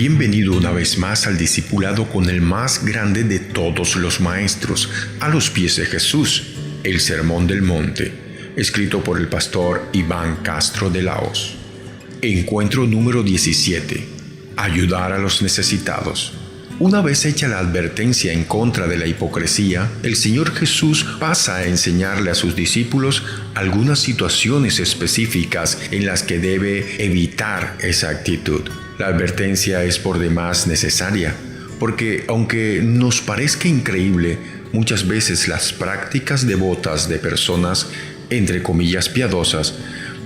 Bienvenido una vez más al discipulado con el más grande de todos los maestros, a los pies de Jesús, el Sermón del Monte, escrito por el pastor Iván Castro de Laos. Encuentro número 17. Ayudar a los necesitados. Una vez hecha la advertencia en contra de la hipocresía, el Señor Jesús pasa a enseñarle a sus discípulos algunas situaciones específicas en las que debe evitar esa actitud. La advertencia es por demás necesaria, porque aunque nos parezca increíble, muchas veces las prácticas devotas de personas, entre comillas piadosas,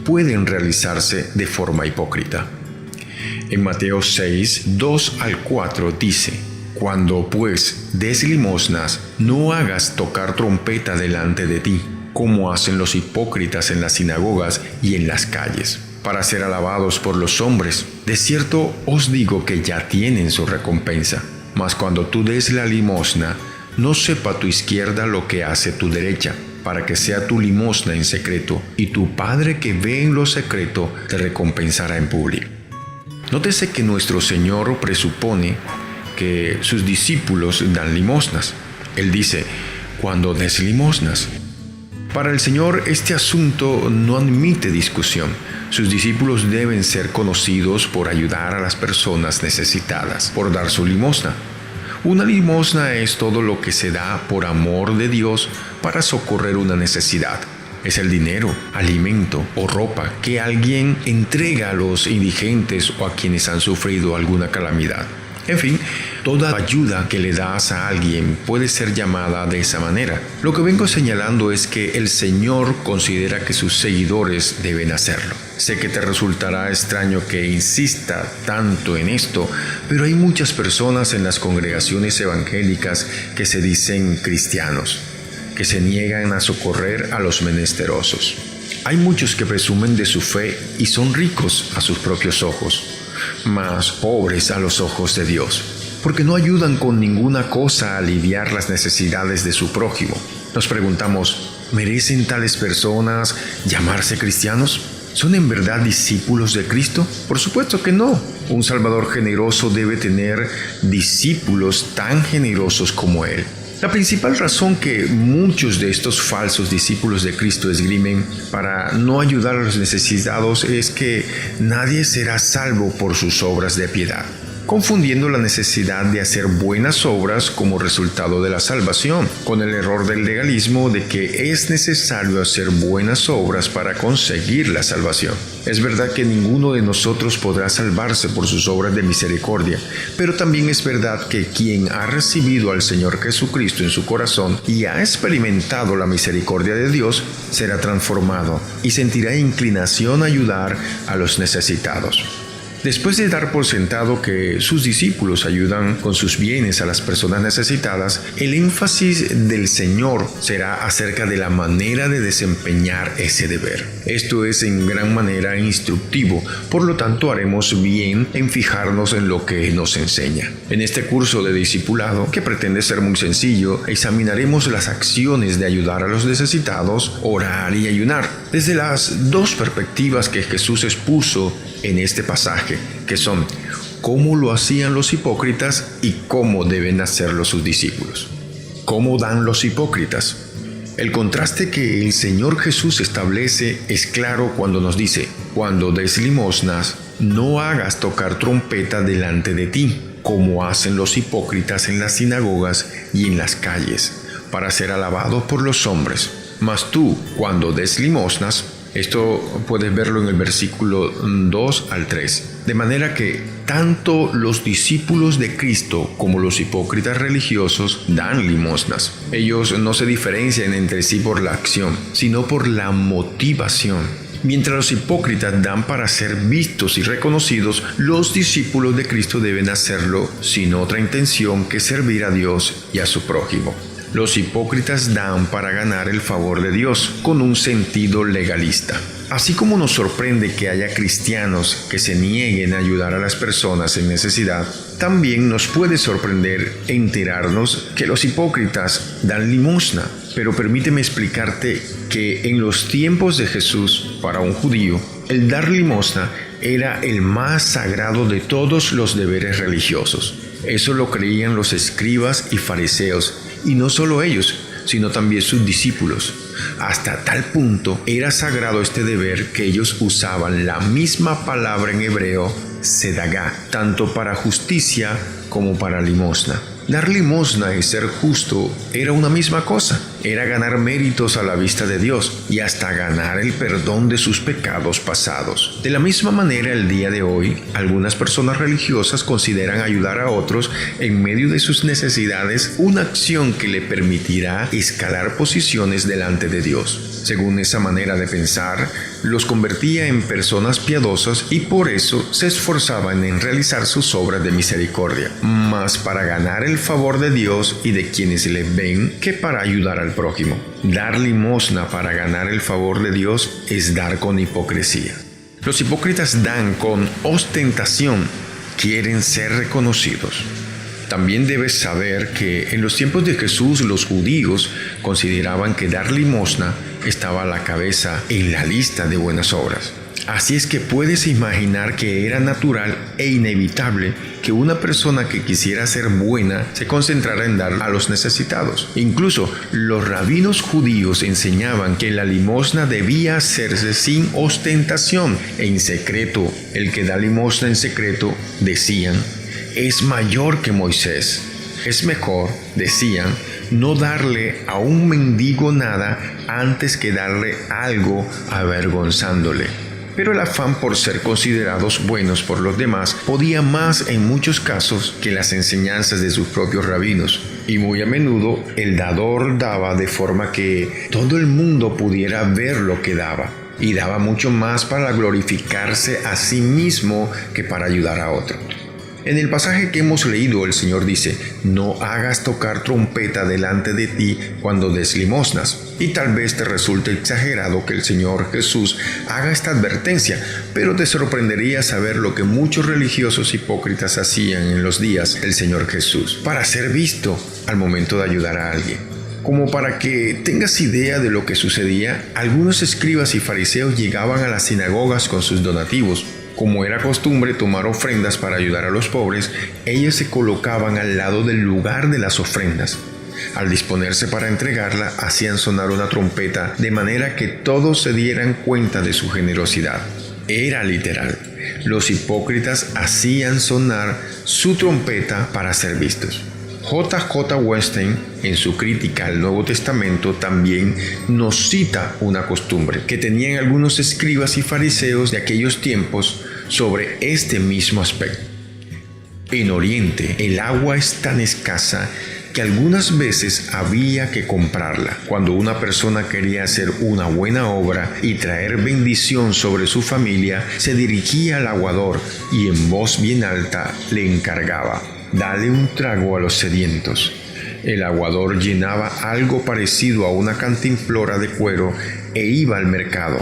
pueden realizarse de forma hipócrita. En Mateo 6, 2 al 4 dice: Cuando pues des limosnas, no hagas tocar trompeta delante de ti, como hacen los hipócritas en las sinagogas y en las calles, para ser alabados por los hombres. De cierto os digo que ya tienen su recompensa. Mas cuando tú des la limosna, no sepa tu izquierda lo que hace tu derecha, para que sea tu limosna en secreto, y tu Padre que ve en lo secreto te recompensará en público. Nótese que nuestro Señor presupone que sus discípulos dan limosnas. Él dice: cuando des limosnas. Para el Señor este asunto no admite discusión. Sus discípulos deben ser conocidos por ayudar a las personas necesitadas, por dar su limosna. Una limosna es todo lo que se da por amor de Dios para socorrer una necesidad. Es el dinero, alimento o ropa que alguien entrega a los indigentes o a quienes han sufrido alguna calamidad. En fin, toda ayuda que le das a alguien puede ser llamada de esa manera. Lo que vengo señalando es que el Señor considera que sus seguidores deben hacerlo. Sé que te resultará extraño que insista tanto en esto, pero hay muchas personas en las congregaciones evangélicas que se dicen cristianos, que se niegan a socorrer a los menesterosos. Hay muchos que presumen de su fe y son ricos a sus propios ojos, mas pobres a los ojos de Dios, porque no ayudan con ninguna cosa a aliviar las necesidades de su prójimo. Nos preguntamos, ¿merecen tales personas llamarse cristianos? ¿Son en verdad discípulos de Cristo? Por supuesto que no. Un Salvador generoso debe tener discípulos tan generosos como Él. La principal razón que muchos de estos falsos discípulos de Cristo esgrimen para no ayudar a los necesitados es que nadie será salvo por sus obras de piedad, confundiendo la necesidad de hacer buenas obras como resultado de la salvación, con el error del legalismo de que es necesario hacer buenas obras para conseguir la salvación. Es verdad que ninguno de nosotros podrá salvarse por sus obras de misericordia, pero también es verdad que quien ha recibido al Señor Jesucristo en su corazón y ha experimentado la misericordia de Dios, será transformado y sentirá inclinación a ayudar a los necesitados. Después de dar por sentado que sus discípulos ayudan con sus bienes a las personas necesitadas, el énfasis del Señor será acerca de la manera de desempeñar ese deber. Esto es en gran manera instructivo, por lo tanto haremos bien en fijarnos en lo que nos enseña. En este curso de discipulado, que pretende ser muy sencillo, examinaremos las acciones de ayudar a los necesitados, orar y ayunar, desde las dos perspectivas que Jesús expuso en este pasaje, que son cómo lo hacían los hipócritas y cómo deben hacerlo sus discípulos. ¿Cómo dan los hipócritas? El contraste que el Señor Jesús establece es claro cuando nos dice: cuando des limosnas, no hagas tocar trompeta delante de ti, como hacen los hipócritas en las sinagogas y en las calles, para ser alabados por los hombres. Mas tú, cuando des limosnas, esto puedes verlo en el versículo 2 al 3. De manera que tanto los discípulos de Cristo como los hipócritas religiosos dan limosnas. Ellos no se diferencian entre sí por la acción, sino por la motivación. Mientras los hipócritas dan para ser vistos y reconocidos, los discípulos de Cristo deben hacerlo sin otra intención que servir a Dios y a su prójimo. Los hipócritas dan para ganar el favor de Dios con un sentido legalista. Así como nos sorprende que haya cristianos que se nieguen a ayudar a las personas en necesidad, también nos puede sorprender enterarnos que los hipócritas dan limosna. Pero permíteme explicarte que en los tiempos de Jesús, para un judío, el dar limosna era el más sagrado de todos los deberes religiosos. Eso lo creían los escribas y fariseos, y no solo ellos, sino también sus discípulos. Hasta tal punto era sagrado este deber que ellos usaban la misma palabra en hebreo, sedagá, tanto para justicia como para limosna. Dar limosna y ser justo era una misma cosa. Era ganar méritos a la vista de Dios y hasta ganar el perdón de sus pecados pasados. De la misma manera, el día de hoy, algunas personas religiosas consideran ayudar a otros en medio de sus necesidades una acción que le permitirá escalar posiciones delante de Dios. Según esa manera de pensar, los convertía en personas piadosas y por eso se esforzaban en realizar sus obras de misericordia, más para ganar el favor de Dios y de quienes le ven que para ayudar al prójimo. Dar limosna para ganar el favor de Dios es dar con hipocresía. Los hipócritas dan con ostentación, quieren ser reconocidos. También debes saber que en los tiempos de Jesús los judíos consideraban que dar limosna estaba a la cabeza en la lista de buenas obras. Así es que puedes imaginar que era natural e inevitable que una persona que quisiera ser buena se concentrara en dar a los necesitados. Incluso los rabinos judíos enseñaban que la limosna debía hacerse sin ostentación, en secreto. El que da limosna en secreto, decían, es mayor que Moisés. Es mejor, decían, no darle a un mendigo nada antes que darle algo avergonzándole. Pero el afán por ser considerados buenos por los demás podía más en muchos casos que las enseñanzas de sus propios rabinos. Y muy a menudo el dador daba de forma que todo el mundo pudiera ver lo que daba. Y daba mucho más para glorificarse a sí mismo que para ayudar a otro. En el pasaje que hemos leído, el Señor dice, no hagas tocar trompeta delante de ti cuando des limosnas. Y tal vez te resulte exagerado que el Señor Jesús haga esta advertencia, pero te sorprendería saber lo que muchos religiosos hipócritas hacían en los días del Señor Jesús, para ser visto al momento de ayudar a alguien. Como para que tengas idea de lo que sucedía, algunos escribas y fariseos llegaban a las sinagogas con sus donativos. Como era costumbre tomar ofrendas para ayudar a los pobres, ellos se colocaban al lado del lugar de las ofrendas. Al disponerse para entregarla, hacían sonar una trompeta de manera que todos se dieran cuenta de su generosidad. Era literal. Los hipócritas hacían sonar su trompeta para ser vistos. J.J. Weinstein, en su crítica al Nuevo Testamento, también nos cita una costumbre que tenían algunos escribas y fariseos de aquellos tiempos sobre este mismo aspecto. En Oriente, el agua es tan escasa que algunas veces había que comprarla. Cuando una persona quería hacer una buena obra y traer bendición sobre su familia, se dirigía al aguador y en voz bien alta le encargaba: dale un trago a los sedientos. El aguador llenaba algo parecido a una cantimplora de cuero e iba al mercado.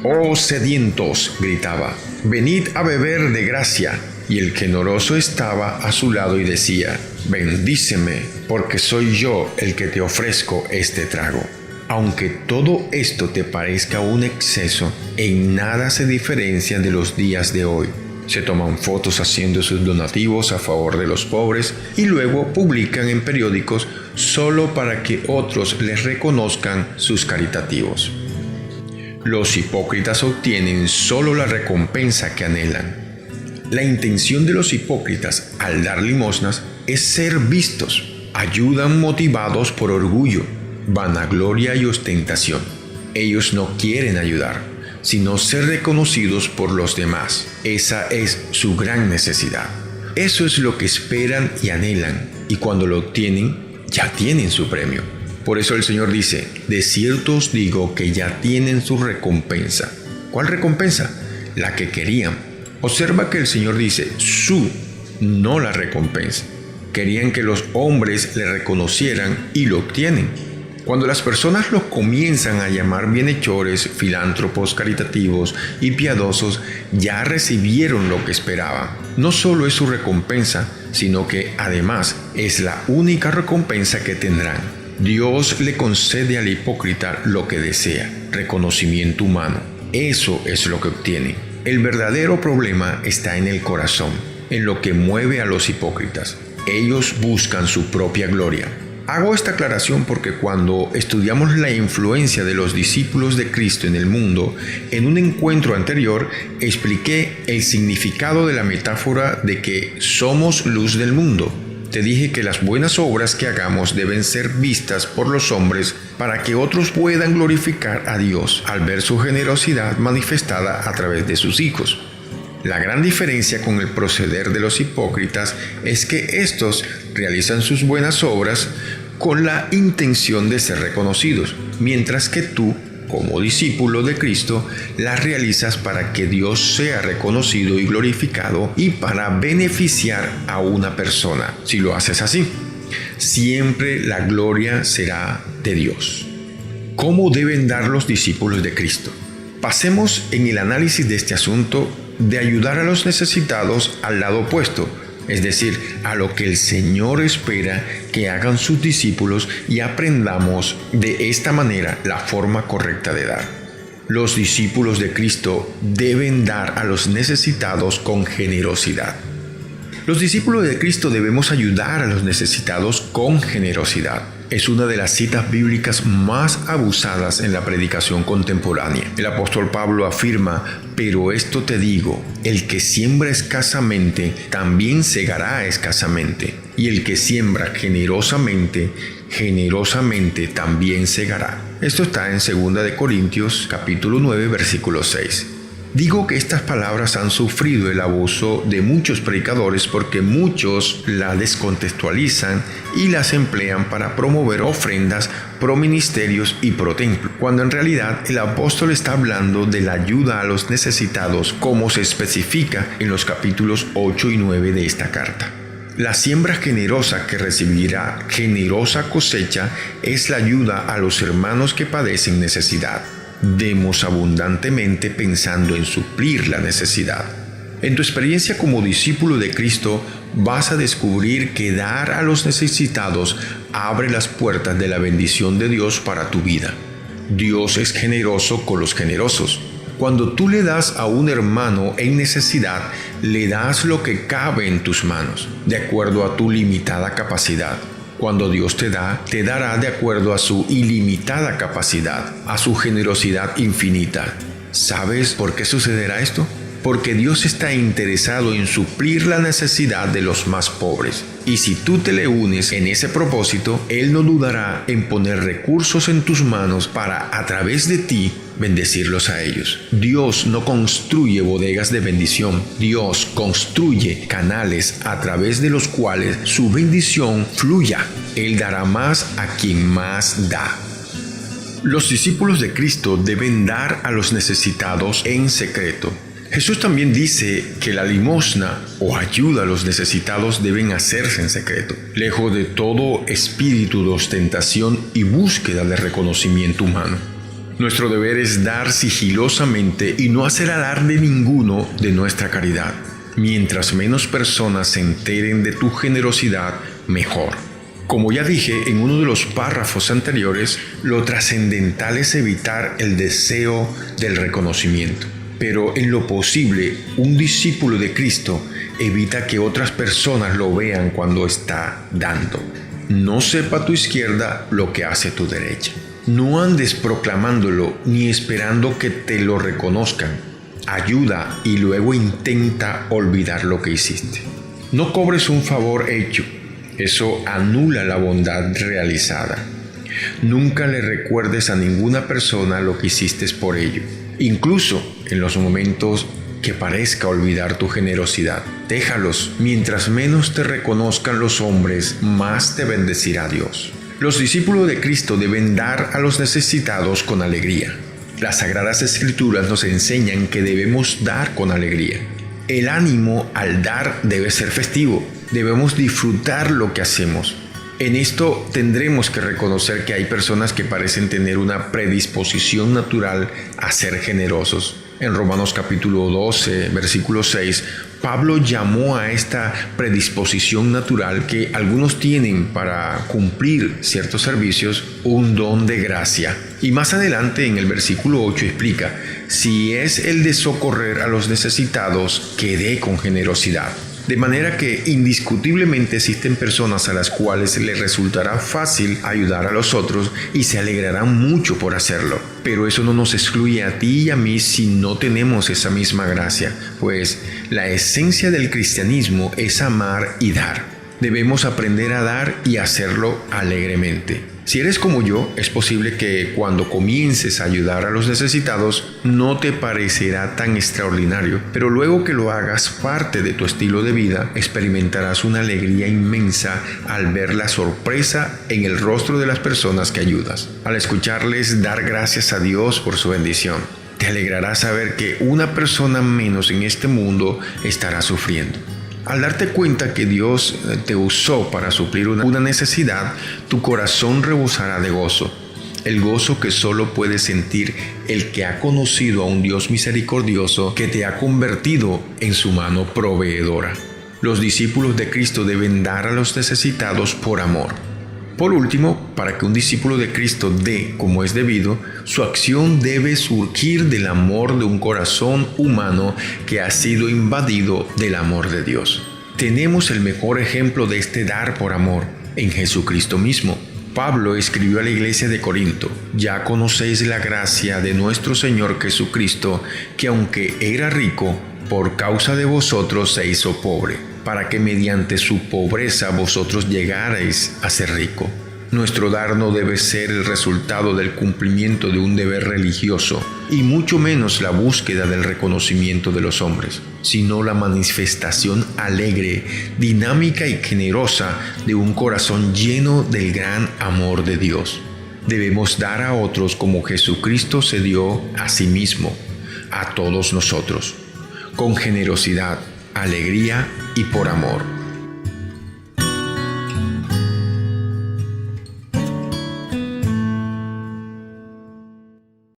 «¡Oh sedientos!», gritaba, «venid a beber de gracia». Y el generoso estaba a su lado y decía: «Bendíceme, porque soy yo el que te ofrezco este trago». Aunque todo esto te parezca un exceso, en nada se diferencia de los días de hoy. Se toman fotos haciendo sus donativos a favor de los pobres y luego publican en periódicos solo para que otros les reconozcan sus caritativos. Los hipócritas obtienen solo la recompensa que anhelan. La intención de los hipócritas al dar limosnas es ser vistos. Ayudan motivados por orgullo, vanagloria y ostentación. Ellos no quieren ayudar, sino ser reconocidos por los demás. Esa es su gran necesidad. Eso es lo que esperan y anhelan, y cuando lo obtienen, ya tienen su premio. Por eso el Señor dice: de cierto os digo que ya tienen su recompensa. ¿Cuál recompensa? La que querían. Observa que el Señor dice su, no la recompensa. Querían que los hombres le reconocieran y lo obtienen. Cuando las personas los comienzan a llamar bienhechores, filántropos, caritativos y piadosos, ya recibieron lo que esperaban. No solo es su recompensa, sino que además es la única recompensa que tendrán. Dios le concede al hipócrita lo que desea: reconocimiento humano. Eso es lo que obtienen. El verdadero problema está en el corazón, en lo que mueve a los hipócritas. Ellos buscan su propia gloria. Hago esta aclaración porque cuando estudiamos la influencia de los discípulos de Cristo en el mundo, en un encuentro anterior expliqué el significado de la metáfora de que somos luz del mundo. Te dije que las buenas obras que hagamos deben ser vistas por los hombres para que otros puedan glorificar a Dios al ver su generosidad manifestada a través de sus hijos. La gran diferencia con el proceder de los hipócritas es que estos realizan sus buenas obras con la intención de ser reconocidos, mientras que tú, como discípulo de Cristo, las realizas para que Dios sea reconocido y glorificado y para beneficiar a una persona. Si lo haces así, siempre la gloria será de Dios. ¿Cómo deben dar los discípulos de Cristo? Pasemos en el análisis de este asunto de ayudar a los necesitados al lado opuesto, es decir, a lo que el Señor espera que hagan sus discípulos y aprendamos de esta manera la forma correcta de dar. Los discípulos de Cristo deben dar a los necesitados con generosidad. Los discípulos de Cristo debemos ayudar a los necesitados con generosidad. Es una de las citas bíblicas más abusadas en la predicación contemporánea. El apóstol Pablo afirma: pero esto te digo, el que siembra escasamente, también segará escasamente. Y el que siembra generosamente, generosamente también segará. Esto está en 2 Corintios capítulo 9, versículo 6. Digo que estas palabras han sufrido el abuso de muchos predicadores porque muchos la descontextualizan y las emplean para promover ofrendas pro ministerios y pro templo, cuando en realidad el apóstol está hablando de la ayuda a los necesitados como se especifica en los capítulos 8 y 9 de esta carta. La siembra generosa que recibirá generosa cosecha es la ayuda a los hermanos que padecen necesidad. Demos abundantemente pensando en suplir la necesidad. En tu experiencia como discípulo de Cristo vas a descubrir que dar a los necesitados abre las puertas de la bendición de Dios para tu vida. Dios es generoso con los generosos. Cuando tú le das a un hermano en necesidad, le das lo que cabe en tus manos, de acuerdo a tu limitada capacidad. Cuando Dios te da, te dará de acuerdo a su ilimitada capacidad, a su generosidad infinita. ¿Sabes por qué sucederá esto? Porque Dios está interesado en suplir la necesidad de los más pobres. Y si tú te le unes en ese propósito, Él no dudará en poner recursos en tus manos para, a través de ti, bendecirlos a ellos. Dios no construye bodegas de bendición. Dios construye canales a través de los cuales su bendición fluya. Él dará más a quien más da. Los discípulos de Cristo deben dar a los necesitados en secreto. Jesús también dice que la limosna o ayuda a los necesitados deben hacerse en secreto, lejos de todo espíritu de ostentación y búsqueda de reconocimiento humano. Nuestro deber es dar sigilosamente y no hacer alarde ninguno de nuestra caridad. Mientras menos personas se enteren de tu generosidad, mejor. Como ya dije en uno de los párrafos anteriores, lo trascendental es evitar el deseo del reconocimiento. Pero en lo posible, un discípulo de Cristo evita que otras personas lo vean cuando está dando. No sepa tu izquierda lo que hace tu derecha. No andes proclamándolo ni esperando que te lo reconozcan. Ayuda y luego intenta olvidar lo que hiciste. No cobres un favor hecho. Eso anula la bondad realizada. Nunca le recuerdes a ninguna persona lo que hiciste por ello. Incluso en los momentos que parezca olvidar tu generosidad, déjalos. Mientras menos te reconozcan los hombres, más te bendecirá Dios. Los discípulos de Cristo deben dar a los necesitados con alegría. Las Sagradas Escrituras nos enseñan que debemos dar con alegría. El ánimo al dar debe ser festivo. Debemos disfrutar lo que hacemos. En esto tendremos que reconocer que hay personas que parecen tener una predisposición natural a ser generosos. En Romanos capítulo 12, versículo 6, Pablo llamó a esta predisposición natural que algunos tienen para cumplir ciertos servicios un don de gracia. Y más adelante en el versículo 8 explica, si es el de socorrer a los necesitados, que dé con generosidad. De manera que indiscutiblemente existen personas a las cuales les resultará fácil ayudar a los otros y se alegrarán mucho por hacerlo. Pero eso no nos excluye a ti y a mí si no tenemos esa misma gracia, pues la esencia del cristianismo es amar y dar. Debemos aprender a dar y hacerlo alegremente. Si eres como yo, es posible que cuando comiences a ayudar a los necesitados no te parecerá tan extraordinario, pero luego que lo hagas parte de tu estilo de vida, experimentarás una alegría inmensa al ver la sorpresa en el rostro de las personas que ayudas, al escucharles dar gracias a Dios por su bendición. Te alegrará saber que una persona menos en este mundo estará sufriendo. Al darte cuenta que Dios te usó para suplir una necesidad, tu corazón rebosará de gozo. El gozo que solo puede sentir el que ha conocido a un Dios misericordioso que te ha convertido en su mano proveedora. Los discípulos de Cristo deben dar a los necesitados por amor. Por último, para que un discípulo de Cristo dé como es debido, su acción debe surgir del amor de un corazón humano que ha sido invadido del amor de Dios. Tenemos el mejor ejemplo de este dar por amor en Jesucristo mismo. Pablo escribió a la iglesia de Corinto: ya conocéis la gracia de nuestro Señor Jesucristo, que aunque era rico, por causa de vosotros se hizo pobre, para que mediante su pobreza vosotros llegarais a ser rico. Nuestro dar no debe ser el resultado del cumplimiento de un deber religioso, y mucho menos la búsqueda del reconocimiento de los hombres, sino la manifestación alegre, dinámica y generosa de un corazón lleno del gran amor de Dios. Debemos dar a otros como Jesucristo se dio a sí mismo, a todos nosotros, con generosidad, alegría y por amor.